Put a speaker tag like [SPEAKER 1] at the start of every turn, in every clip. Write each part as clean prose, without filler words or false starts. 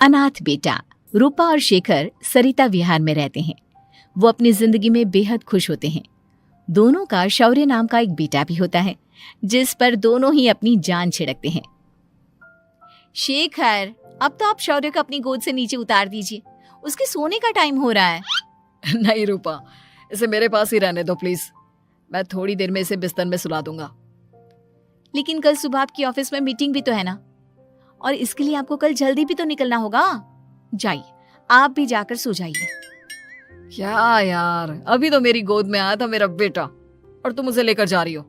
[SPEAKER 1] अनाथ बेटा। रूपा और शेखर सरिता विहार में रहते हैं। वो अपनी जिंदगी में बेहद खुश होते हैं। दोनों का शौर्य नाम का एक बेटा भी होता है, जिस पर दोनों ही अपनी जान छिड़कते हैं। शेखर, अब तो आप शौर्य को अपनी गोद से नीचे उतार दीजिए, उसके सोने का टाइम हो रहा है।
[SPEAKER 2] नहीं रूपा, इसे मेरे पास ही रहने दो प्लीज। मैं थोड़ी देर में इसे बिस्तर में सुला दूंगा।
[SPEAKER 1] लेकिन कल सुबह आपकी ऑफिस में मीटिंग भी तो है ना, और इसके लिए आपको कल जल्दी भी तो निकलना होगा। जाइए, आप भी जाकर सो जाइए।
[SPEAKER 2] क्या यार, अभी तो मेरी गोद में आया था मेरा बेटा और तुम उसे लेकर जा रही हो।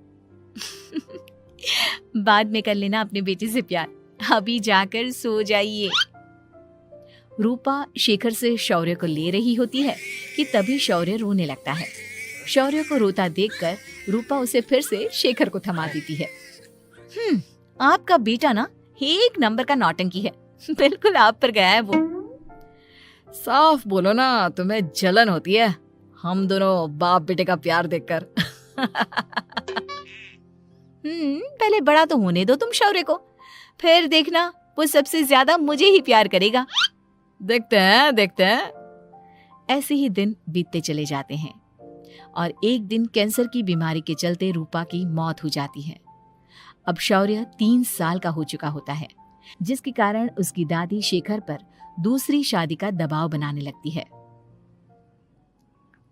[SPEAKER 1] बाद में कर लेना अपने बेटे से प्यार, अभी जाकर सो जाइए। रूपा शेखर से शौर्य को ले रही होती है कि तभी शौर्य रोने लगता है। शौर्य को रोता देखकर रूपा उसे फिर से शेखर को थमा देती है। आपका बेटा ना एक नंबर का नौटंकी है, बिल्कुल आप पर गया है वो।
[SPEAKER 2] साफ बोलो ना, तुम्हें जलन होती है हम दोनों बाप बेटे का प्यार देखकर।
[SPEAKER 1] पहले बड़ा तो होने दो तुम शौर्य को, फिर देखना वो सबसे ज्यादा मुझे ही प्यार करेगा।
[SPEAKER 2] देखते हैं।
[SPEAKER 1] ऐसे ही दिन बीतते चले जाते हैं और एक दिन कैंसर की बीमारी के चलते रूपा की मौत हो जाती है। अब शौर्य 3 साल का हो चुका होता है, जिसके कारण उसकी दादी शेखर पर दूसरी शादी का दबाव बनाने लगती है।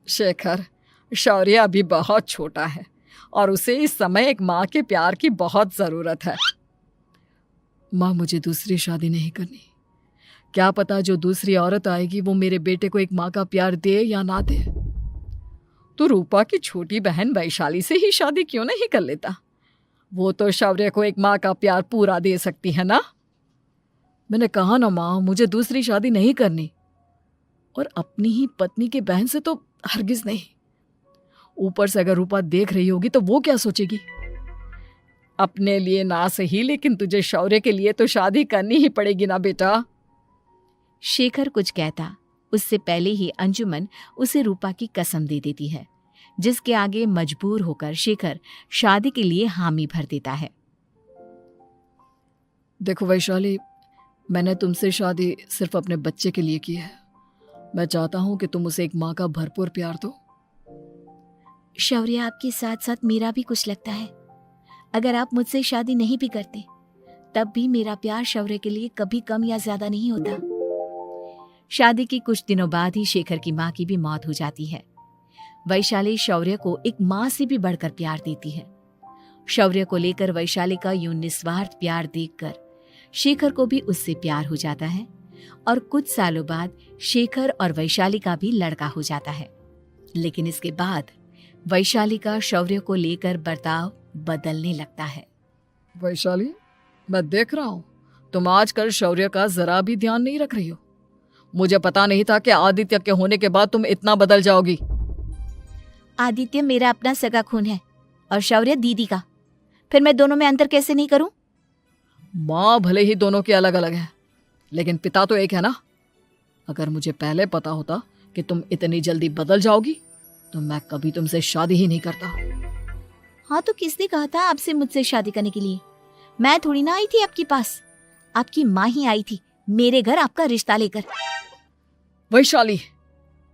[SPEAKER 2] शेखर, शौर्य अभी बहुत छोटा है और उसे इस समय एक माँ के प्यार की बहुत जरूरत है। माँ, मुझे दूसरी शादी नहीं करनी। क्या पता जो दूसरी औरत आएगी वो मेरे बेटे को एक माँ का प्यार दे या ना दे। तो रूपा की छोटी बहन वैशाली से ही शादी क्यों नहीं कर लेता? वो तो शौर्य को एक माँ का प्यार पूरा दे सकती है ना। मैंने कहा ना माँ, मुझे दूसरी शादी नहीं करनी, और अपनी ही पत्नी के बहन से तो हरगिज नहीं। ऊपर से अगर रूपा देख रही होगी तो वो क्या सोचेगी? अपने लिए ना सही, लेकिन तुझे शौर्य के लिए तो शादी करनी ही पड़ेगी ना बेटा।
[SPEAKER 1] शेखर कुछ कहता उससे पहले ही अंजुमन उसे रूपा की कसम दे देती है, जिसके आगे मजबूर होकर शेखर शादी के लिए हामी भर देता है।
[SPEAKER 2] देखो वैशाली, मैंने तुमसे शादी सिर्फ अपने बच्चे के लिए की है। मैं चाहता हूं कि तुम उसे एक माँ का भरपूर प्यार दो।
[SPEAKER 1] शौर्य, आपके साथ साथ मेरा भी कुछ लगता है। अगर आप मुझसे शादी नहीं भी करते तब भी मेरा प्यार शौर्य के लिए कभी कम या ज्यादा नहीं होता। शादी के कुछ दिनों बाद ही शेखर की माँ की भी मौत हो जाती है। वैशाली शौर्य को एक माँ से भी बढ़कर प्यार देती है। शौर्य को लेकर वैशाली का यूं निस्वार्थ प्यार देखकर शेखर को भी उससे प्यार हो जाता है और कुछ सालों बाद शेखर और वैशाली का भी लड़का हो जाता है। लेकिन इसके बाद वैशाली का शौर्य को लेकर बर्ताव बदलने लगता है।
[SPEAKER 2] वैशाली, मैं देख रहा हूं तुम आजकल शौर्य का जरा भी ध्यान नहीं रख रही हो। मुझे पता नहीं था कि आदित्य के होने के बाद तुम इतना बदल जाओगी।
[SPEAKER 1] आदित्य मेरा अपना सगा खून है और शौर्य दीदी का, फिर मैं दोनों में अंतर कैसे नहीं करूं?
[SPEAKER 2] माँ भले ही दोनों की अलग अलग है, लेकिन पिता तो एक है ना। अगर मुझे पहले पता होता कि तुम इतनी जल्दी बदल जाओगी तो मैं कभी तुमसे शादी ही नहीं करता।
[SPEAKER 1] हाँ, तो किसने कहा था आपसे मुझसे शादी करने के लिए? मैं थोड़ी ना आई थी आपके पास, आपकी माँ ही आई थी मेरे घर आपका रिश्ता लेकर।
[SPEAKER 2] वैशाली,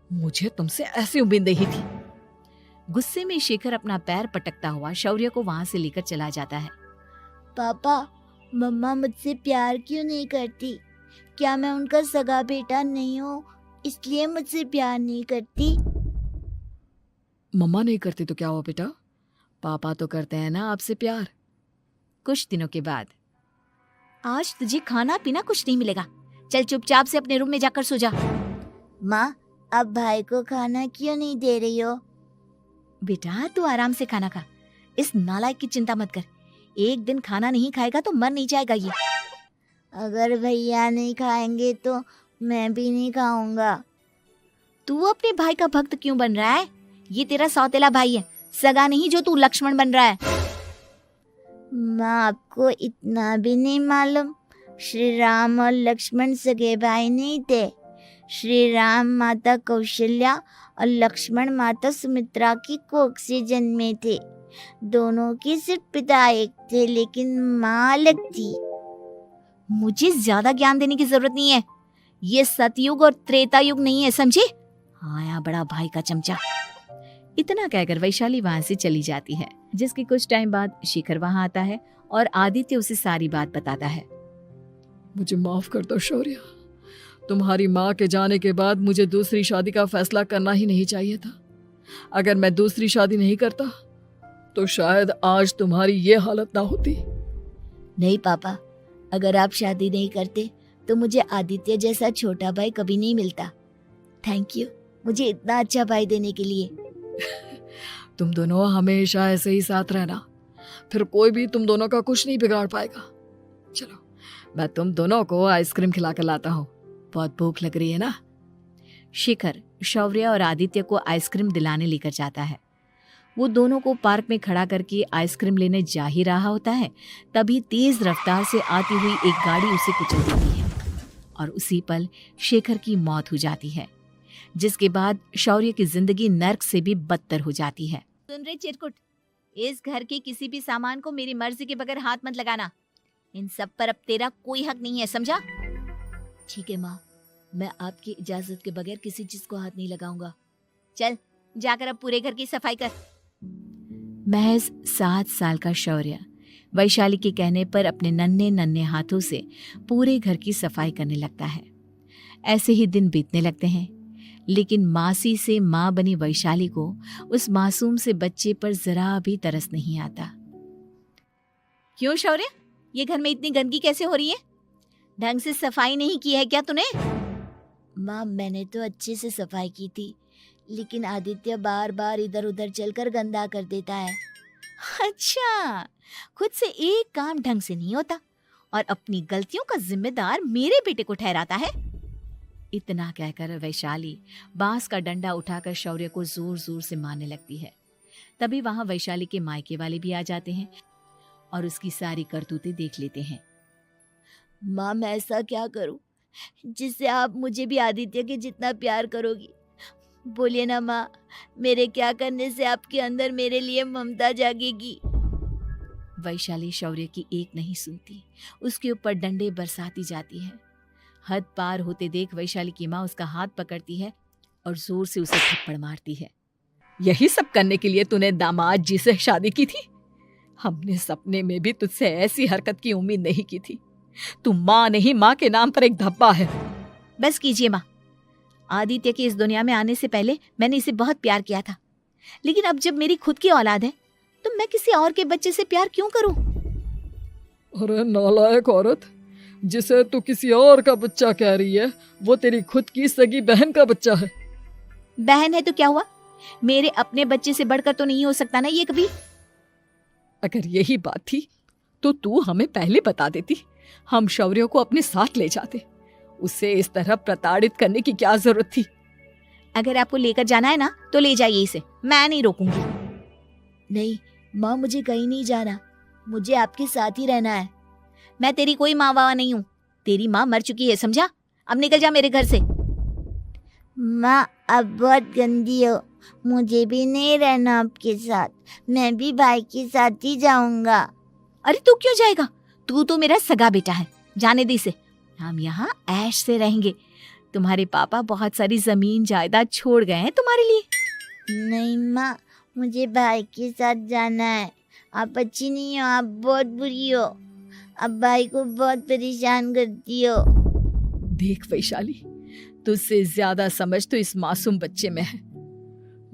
[SPEAKER 2] मुझे तुमसे ऐसी उम्मीद नहीं थी।
[SPEAKER 1] गुस्से में शेखर अपना पैर पटकता हुआ शौर्य को वहां से लेकर चला जाता है।
[SPEAKER 3] पापा, मम्मा मुझसे प्यार क्यों नहीं करती? क्या मैं उनका सगा बेटा नहीं हूँ इसलिए मुझसे प्यार नहीं करती?
[SPEAKER 2] मम्मा नहीं करती तो क्या हुआ बेटा, पापा तो करते हैं ना आपसे प्यार।
[SPEAKER 1] कुछ दिनों के बाद, आज तुझे खाना पीना कुछ नहीं मिलेगा, चल चुपचाप से अपने रूम में जाकर सो जा।
[SPEAKER 3] माँ, अब भाई को खाना क्यों नहीं दे रही हो?
[SPEAKER 1] बेटा तू आराम से खाना खा, इस नालायक की चिंता मत कर। एक दिन खाना नहीं खाएगा तो मर नहीं जाएगा ये।
[SPEAKER 3] अगर भैया नहीं खाएंगे तो मैं भी नहीं खाऊंगा।
[SPEAKER 1] तू अपने भाई का भक्त क्यों बन रहा है? ये तेरा सौतेला भाई है, सगा नहीं जो तू लक्ष्मण बन रहा है।
[SPEAKER 3] माँ, आपको इतना भी नहीं मालूम? श्री राम और लक्ष्मण सगे भाई नहीं थे। श्री राम माता कौशल्या और लक्ष्मण माता सुमित्रा की कोख से जन्मे थे। दोनों के सिर्फ पिता एक थे लेकिन माँ अलग थी।
[SPEAKER 1] मुझे ज्यादा ज्ञान देने की जरूरत नहीं है, ये सतयुग और त्रेता युग नहीं है, समझे? हाँ यहाँ बड़ा भाई का चमचा। इतना कहकर वैशाली वहां से चली जाती है, जिसके कुछ टाइम बाद शिखर वहां आता है और आदित्य उसे सारी बात बताता है।
[SPEAKER 2] मुझे माफ कर दो शौर्य, तुम्हारी माँ के जाने के बाद मुझे दूसरी शादी का फैसला करना ही नहीं चाहिए था। अगर मैं दूसरी शादी नहीं करता तो शायद आज तुम्हारी ये हालत ना होती।
[SPEAKER 3] नहीं पापा, अगर आप शादी नहीं करते तो मुझे आदित्य जैसा छोटा भाई कभी नहीं मिलता। थैंक यू मुझे इतना अच्छा भाई देने के लिए।
[SPEAKER 2] तुम दोनों हमेशा ऐसे ही साथ रहना, फिर कोई भी तुम दोनों का कुछ नहीं बिगाड़ पाएगा। चलो मैं तुम दोनों को आइसक्रीम खिला कर लाता हूँ, बहुत भूख लग रही है ना।
[SPEAKER 1] शिखर शौर्य और आदित्य को आइसक्रीम दिलाने लेकर जाता है। वो दोनों को पार्क में खड़ा करके आइसक्रीम लेने जा ही रहा होता है, तभी तेज रफ्तार से आती हुई एक गाड़ी उसे कुचल देती है और उसी पल शेखर की मौत हो जाती है, जिसके बाद शौर्य की जिंदगी नर्क से भी बदतर हो जाती है। सुन रे चिरकुट, इस घर के किसी भी सामान को मेरी मर्जी के बगैर हाथ मत लगाना। इन सब पर अब तेरा कोई हक नहीं है, समझा?
[SPEAKER 3] ठीक है माँ, मैं आपकी इजाजत के बगैर किसी चीज को हाथ नहीं लगाऊंगा।
[SPEAKER 1] चल जाकर अब पूरे घर की सफाई कर। महज 7 साल का शौर्य वैशाली के कहने पर अपने नन्हे नन्हे हाथों से पूरे घर की सफाई करने लगता है। ऐसे ही दिन बीतने लगते हैं, लेकिन मासी से माँ बनी वैशाली को उस मासूम से बच्चे पर जरा भी तरस नहीं आता। क्यों शौर्य, ये घर में इतनी गंदगी कैसे हो रही है? ढंग से सफाई नहीं की है क्या तूने?
[SPEAKER 3] माँ मैंने तो अच्छे से सफाई की थी, लेकिन आदित्य बार बार इधर उधर चलकर गंदा कर देता है।
[SPEAKER 1] अच्छा, खुद से एक काम ढंग से नहीं होता और अपनी गलतियों का जिम्मेदार मेरे बेटे को ठहराता है। इतना कहकर वैशाली बांस का डंडा उठाकर शौर्य को जोर जोर से मारने लगती है। तभी वहां वैशाली के मायके वाले भी आ जाते हैं और उसकी सारी करतूतें देख लेते हैं।
[SPEAKER 3] माँ मैं ऐसा क्या करूं जिससे आप मुझे भी आदित्य के जितना प्यार करोगी? बोलिए ना माँ, मेरे क्या करने से आपके अंदर मेरे लिए ममता जागेगी?
[SPEAKER 1] वैशाली शौर्य की एक नहीं सुनती, उसके ऊपर डंडे बरसाती जाती है। हद पार होते देख वैशाली की माँ उसका हाथ पकड़ती है और जोर से उसे थप्पड़ मारती है।
[SPEAKER 2] यही सब करने के लिए तूने दामाद जी से शादी की थी? हमने सपने में भी तुझसे ऐसी हरकत की उम्मीद नहीं की थी। तू माँ नहीं, माँ के नाम पर एक धब्बा है।
[SPEAKER 1] बस कीजिए माँ, आदित्य के इस दुनिया में आने से पहले मैंने इसे बहुत प्यार किया था, लेकिन अब जब मेरी खुद की औलाद है तो मैं किसी और के बच्चे से प्यार क्यों करूं?
[SPEAKER 2] अरे नालायक औरत, जिसे तू किसी और का बच्चा कह रही है वो तेरी खुद की सगी बहन का बच्चा है।
[SPEAKER 1] बहन है तो क्या हुआ, मेरे अपने बच्चे से बढ़कर तो नहीं हो सकता ना ये कभी।
[SPEAKER 2] अगर यही बात थी तो तू हमें पहले बता देती, हम शौर्य को अपने साथ ले जाते। उसे इस तरह प्रताड़ित करने की क्या जरूरत थी?
[SPEAKER 1] अगर आपको लेकर जाना है ना तो ले जाइए इसे, मैं नहीं रोकूंगी।
[SPEAKER 3] नहीं माँ, मुझे कहीं नहीं जाना, मुझे आपके साथ ही रहना है।
[SPEAKER 1] मैं तेरी कोई माँ बाबा नहीं हूँ, तेरी माँ मर चुकी है, समझा? अब निकल जा मेरे घर से।
[SPEAKER 3] माँ अब बहुत गंदी हो, मुझे भी नहीं रहना आपके साथ, मैं भी भाई के साथ ही जाऊंगा।
[SPEAKER 1] अरे तू क्यों जाएगा, तू तो मेरा सगा बेटा है, जाने दे इसे। हम यहाँ ऐश से रहेंगे, तुम्हारे पापा बहुत सारी जमीन जायदाद छोड़ गए हैं तुम्हारे लिए।
[SPEAKER 3] नहीं माँ, मुझे भाई के साथ जाना है। आप अच्छी नहीं हो, आप बहुत बुरी हो, आप भाई को बहुत परेशान करती हो।
[SPEAKER 2] देख वैशाली, तुझसे ज्यादा समझ तो इस मासूम बच्चे में है।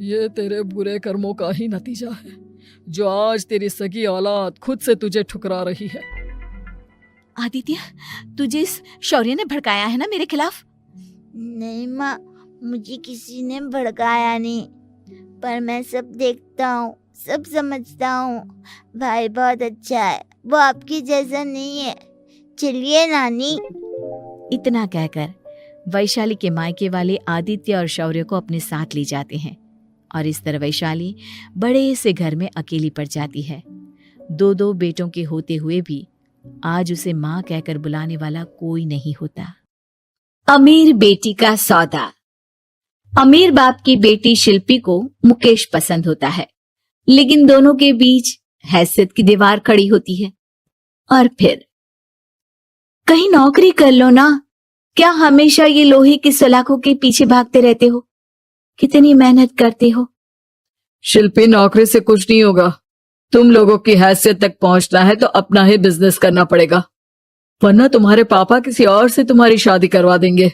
[SPEAKER 2] ये तेरे बुरे कर्मों का ही नतीजा है जो आज तेरी सगी औलाद खुद से तुझे ठुकरा रही है।
[SPEAKER 1] आदित्य, तुझे इस शौर्य ने भड़काया है ना मेरे खिलाफ?
[SPEAKER 3] नहीं माँ, मुझे किसी ने भड़काया नहीं, पर मैं सब देखता हूँ, सब समझता हूँ। भाई बहुत अच्छा है, वो आपकी जैसा नहीं है। चलिए नानी।
[SPEAKER 1] इतना कहकर वैशाली के मायके वाले आदित्य और शौर्य को अपने साथ ले जाते हैं और इस तरह वैशाली बड़े से घर में अकेली पड़ जाती है। 2 बेटों के होते हुए भी आज उसे माँ कहकर बुलाने वाला कोई नहीं होता। अमीर बेटी का सौदा। अमीर बाप की बेटी शिल्पी को मुकेश पसंद होता है, लेकिन दोनों के बीच हैसियत की दीवार खड़ी होती है। और फिर कहीं नौकरी कर लो ना, क्या हमेशा ये लोहे की सलाखों के पीछे भागते रहते हो? कितनी मेहनत करते हो।
[SPEAKER 2] शिल्पी, नौकरी से कुछ नहीं होगा। तुम लोगों की हैसियत तक पहुंचना है तो अपना ही बिजनेस करना पड़ेगा, वरना तुम्हारे पापा किसी और से तुम्हारी शादी करवा देंगे।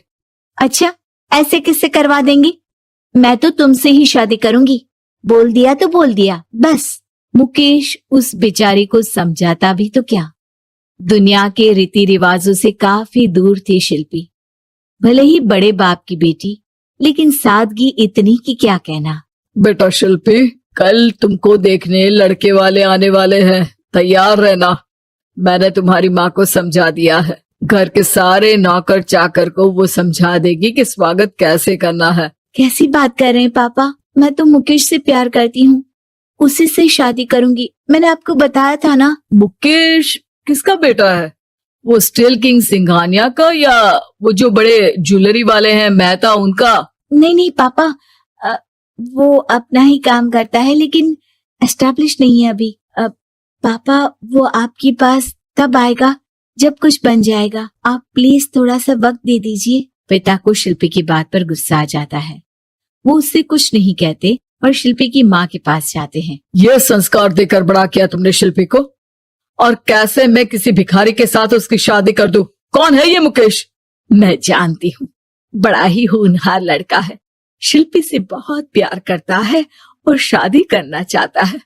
[SPEAKER 1] अच्छा, ऐसे किससे करवा देंगी? मैं तो तुमसे ही शादी करूंगी। बोल दिया तो बोल दिया, बस। मुकेश उस बेचारी को समझाता भी तो क्या। दुनिया के रीति रिवाजों से काफी दूर थी शिल्पी। भले ही बड़े बाप की बेटी, लेकिन सादगी इतनी कि क्या कहना।
[SPEAKER 2] बेटा शिल्पी, कल तुमको देखने लड़के वाले आने वाले हैं, तैयार रहना। मैंने तुम्हारी माँ को समझा दिया है। घर के सारे नौकर चाकर को वो समझा देगी कि स्वागत कैसे करना है।
[SPEAKER 1] कैसी बात कर रहे हैं पापा? मैं तो मुकेश से प्यार करती हूँ, उसी से शादी करूंगी। मैंने आपको बताया था ना।
[SPEAKER 2] मुकेश किसका बेटा है? वो स्टील किंग सिंघानिया का, या वो जो बड़े ज्वेलरी वाले हैं मेहता, उनका?
[SPEAKER 1] नहीं नहीं पापा, वो अपना ही काम करता है, लेकिन एस्टेब्लिश नहीं है अभी। पापा, वो आपके पास तब आएगा जब कुछ बन जाएगा। आप प्लीज थोड़ा सा वक्त दे दीजिए। पिता को शिल्पी की बात पर गुस्सा आ जाता है। वो उससे कुछ नहीं कहते और शिल्पी की माँ के पास जाते हैं।
[SPEAKER 2] ये संस्कार देकर बड़ा किया तुमने शिल्पी को, और कैसे मैं किसी भिखारी के साथ उसकी शादी कर दूं? कौन है ये मुकेश?
[SPEAKER 1] मैं जानती हूँ, बड़ा ही होनहार लड़का है। शिल्पी से बहुत प्यार करता है और शादी करना चाहता है।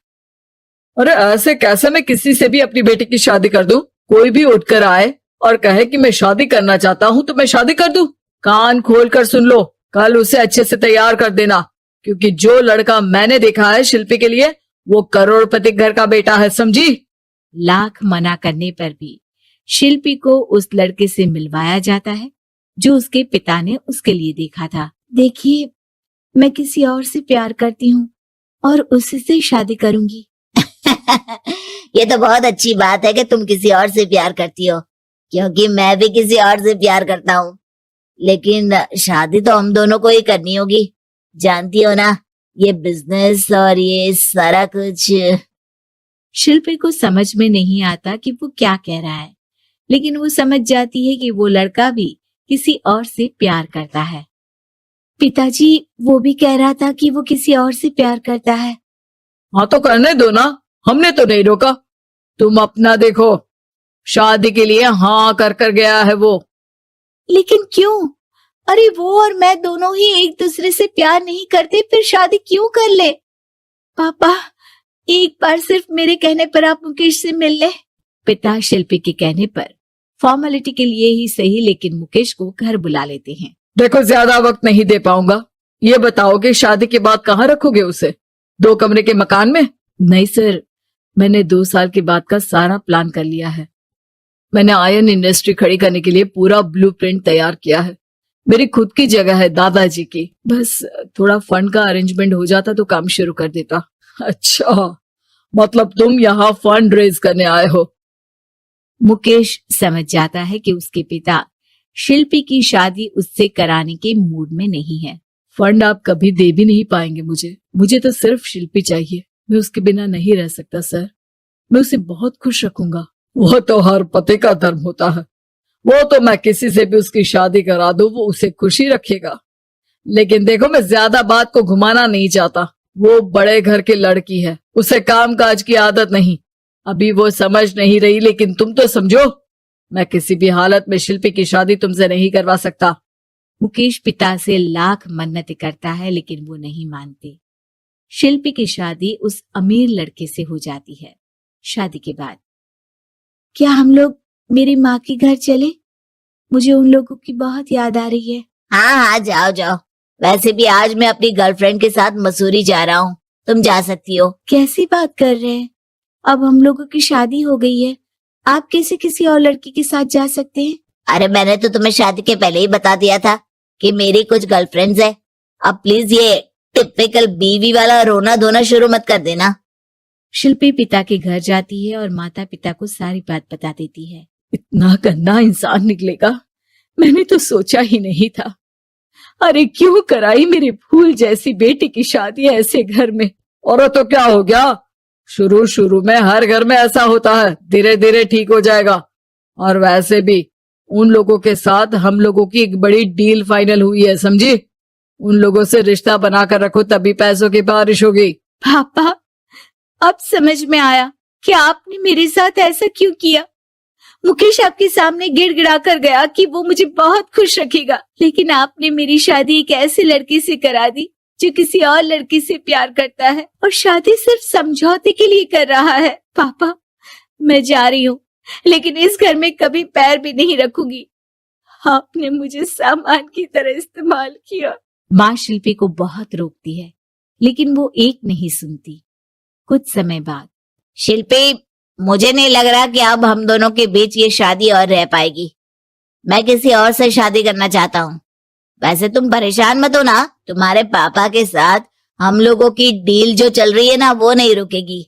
[SPEAKER 2] अरे ऐसे कैसे मैं किसी से भी अपनी बेटी की शादी कर दूं? कोई भी उठकर आए और कहे कि मैं शादी करना चाहता हूं तो मैं शादी कर दूं? कान खोल कर सुन लो, कल उसे अच्छे से तैयार कर देना, क्योंकि जो लड़का मैंने देखा है शिल्पी के लिए, वो करोड़पति घर का बेटा है, समझी?
[SPEAKER 1] लाख मना करने पर भी शिल्पी को उस लड़के से मिलवाया जाता है जो उसके पिता ने उसके लिए देखा था। देखिए, मैं किसी और से प्यार करती हूँ और उसी से शादी करूंगी।
[SPEAKER 3] ये तो बहुत अच्छी बात है कि तुम किसी और से प्यार करती हो, क्योंकि मैं भी किसी और से प्यार करता हूँ। लेकिन शादी तो हम दोनों को ही करनी होगी, जानती हो ना, ये बिजनेस और ये सारा कुछ।
[SPEAKER 1] शिल्पी को समझ में नहीं आता कि वो क्या कह रहा है, लेकिन वो समझ जाती है कि वो लड़का भी किसी और से प्यार करता है। पिताजी, वो भी कह रहा था कि वो किसी और से प्यार करता है।
[SPEAKER 2] हाँ तो करने दो ना, हमने तो नहीं रोका। तुम अपना देखो, शादी के लिए हाँ कर गया है वो।
[SPEAKER 1] लेकिन क्यों? अरे वो और मैं दोनों ही एक दूसरे से प्यार नहीं करते, फिर शादी क्यों कर ले? पापा, एक बार सिर्फ मेरे कहने पर आप मुकेश से मिल ले। पिता शिल्पी के कहने पर फॉर्मेलिटी के लिए ही सही, लेकिन मुकेश को घर बुला लेते हैं।
[SPEAKER 2] देखो, ज्यादा वक्त नहीं दे पाऊंगा। ये बताओ कि शादी के बाद कहाँ रखोगे उसे? 2 कमरे के मकान में?
[SPEAKER 1] नहीं सर, मैंने 2 साल के बाद का सारा प्लान कर लिया है।
[SPEAKER 2] मैंने आयरन इंडस्ट्री खड़ी करने के लिए पूरा ब्लूप्रिंट तैयार किया है। मेरी खुद की जगह है दादाजी की, बस थोड़ा फंड का अरेंजमेंट हो जाता तो काम शुरू कर देता। अच्छा, मतलब तुम यहाँ फंड रेज करने आए हो?
[SPEAKER 1] मुकेश समझ जाता है कि उसके पिता शिल्पी की शादी उससे कराने के मूड में नहीं है।
[SPEAKER 2] फंड आप कभी दे भी नहीं पाएंगे मुझे तो सिर्फ शिल्पी चाहिए। मैं उसके बिना नहीं रह सकता सर, मैं उसे बहुत खुश रखूंगा। वो तो हर पति का धर्म होता है। वो तो मैं किसी से भी उसकी शादी करा दूं, वो उसे खुशी रखेगा। लेकिन देखो, मैं ज्यादा बात को घुमाना नहीं चाहता। वो बड़े घर की लड़की है, उसे काम काज की आदत नहीं। अभी वो समझ नहीं रही, लेकिन तुम तो समझो, मैं किसी भी हालत में शिल्पी की शादी तुमसे नहीं करवा सकता।
[SPEAKER 1] मुकेश पिता से लाख मन्नतें करता है, लेकिन वो नहीं मानते। शिल्पी की शादी उस अमीर लड़के से हो जाती है। शादी के बाद क्या हम लोग मेरी माँ के घर चले? मुझे उन लोगों की बहुत याद आ रही है।
[SPEAKER 3] हाँ हाँ, जाओ जाओ। वैसे भी आज मैं अपनी गर्लफ्रेंड के साथ मसूरी जा रहा हूँ, तुम जा सकती हो।
[SPEAKER 1] कैसी बात कर रहे हैं? अब हम लोगों की शादी हो गई है, आप कैसे किसी और लड़की के साथ जा सकते हैं?
[SPEAKER 3] अरे मैंने तो तुम्हें शादी के पहले ही बता दिया था कि मेरी कुछ गर्लफ्रेंड्स है। अब प्लीज ये टिपिकल बीवी वाला रोना धोना शुरू मत कर देना।
[SPEAKER 1] शिल्पी पिता के घर जाती है और माता पिता को सारी बात बता देती है।
[SPEAKER 2] इतना गंदा इंसान निकलेगा, मैंने तो सोचा ही नहीं था। अरे क्यों कराई मेरी फूल जैसी बेटी की शादी ऐसे घर में? और तो क्या हो गया, शुरू में हर घर में ऐसा होता है, धीरे धीरे ठीक हो जाएगा। और वैसे भी उन लोगों के साथ हम लोगों की एक बड़ी डील फाइनल हुई है, समझी? उन लोगों से रिश्ता बनाकर रखो, तभी पैसों की बारिश होगी।
[SPEAKER 1] पापा, अब समझ में आया कि आपने मेरे साथ ऐसा क्यों किया। मुकेश आपके सामने गिड़गिड़ा कर गया कि वो मुझे बहुत खुश रखेगा, लेकिन आपने मेरी शादी एक ऐसे लड़के से करा दी जो किसी और लड़की से प्यार करता है और शादी सिर्फ समझौते के लिए कर रहा है। पापा, मैं जा रही हूँ, लेकिन इस घर में कभी पैर भी नहीं रखूंगी। आपने मुझे सामान की तरह इस्तेमाल किया। माँ शिल्पी को बहुत रोकती है, लेकिन वो एक नहीं सुनती। कुछ समय बाद,
[SPEAKER 3] शिल्पी, मुझे नहीं लग रहा कि अब हम दोनों के बीच ये शादी और रह पाएगी। मैं किसी और से शादी करना चाहता हूँ। वैसे तुम परेशान मत हो ना, तुम्हारे पापा के साथ हम लोगों की डील जो चल रही है ना, वो नहीं रुकेगी,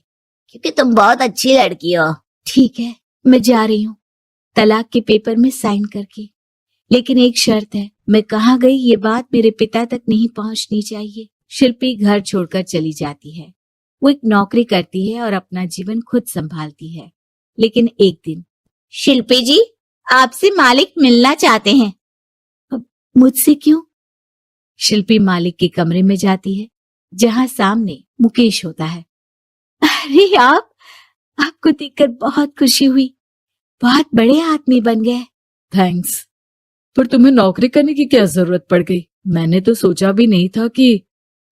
[SPEAKER 3] क्योंकि तुम बहुत अच्छी लड़की हो।
[SPEAKER 1] ठीक है, मैं जा रही हूँ तलाक के पेपर में साइन करके, लेकिन एक शर्त है, मैं कहाँ गई ये बात मेरे पिता तक नहीं पहुंचनी चाहिए। शिल्पी घर छोड़कर चली जाती है। वो एक नौकरी करती है और अपना जीवन खुद संभालती है, लेकिन एक दिन,
[SPEAKER 3] शिल्पी जी, आपसे मालिक मिलना चाहते हैं।
[SPEAKER 1] मुझसे क्यों? शिल्पी मालिक के कमरे में जाती है, जहां सामने मुकेश होता है। अरे आपको देखकर बहुत खुशी हुई, बहुत बड़े आदमी बन गए।
[SPEAKER 2] थैंक्स, पर तुम्हें नौकरी करने की क्या जरूरत पड़ गई? मैंने तो सोचा भी नहीं था कि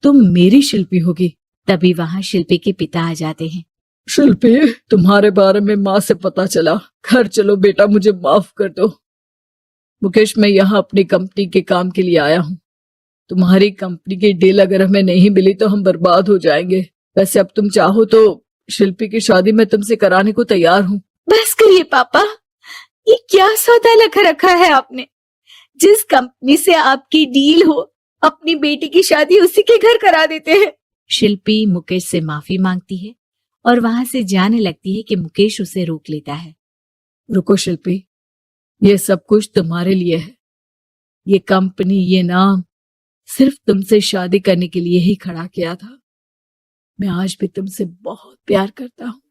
[SPEAKER 2] तुम मेरी शिल्पी होगी।
[SPEAKER 1] तभी वहां शिल्पी के पिता आ जाते हैं।
[SPEAKER 2] शिल्पी, तुम्हारे बारे में माँ से पता चला। घर चलो बेटा, मुझे माफ कर दो। मुकेश, मैं यहाँ अपनी कंपनी के काम के लिए आया हूँ। तुम्हारी कंपनी की डील अगर हमें नहीं मिली तो हम बर्बाद हो जाएंगे। वैसे अब तुम चाहो तो शिल्पी की शादी मैं तुमसे कराने को तैयार हूँ।
[SPEAKER 1] बस करिए पापा, ये क्या सौदा लगा रखा है आपने? जिस कंपनी से आपकी डील हो, अपनी बेटी की शादी उसी के घर करा देते हैं। शिल्पी मुकेश से माफी मांगती है और वहां से जाने लगती है कि मुकेश उसे रोक लेता है।
[SPEAKER 2] रुको शिल्पी, ये सब कुछ तुम्हारे लिए है। ये कंपनी, ये नाम सिर्फ तुमसे शादी करने के लिए ही खड़ा किया था। मैं आज भी तुमसे बहुत प्यार करता हूँ।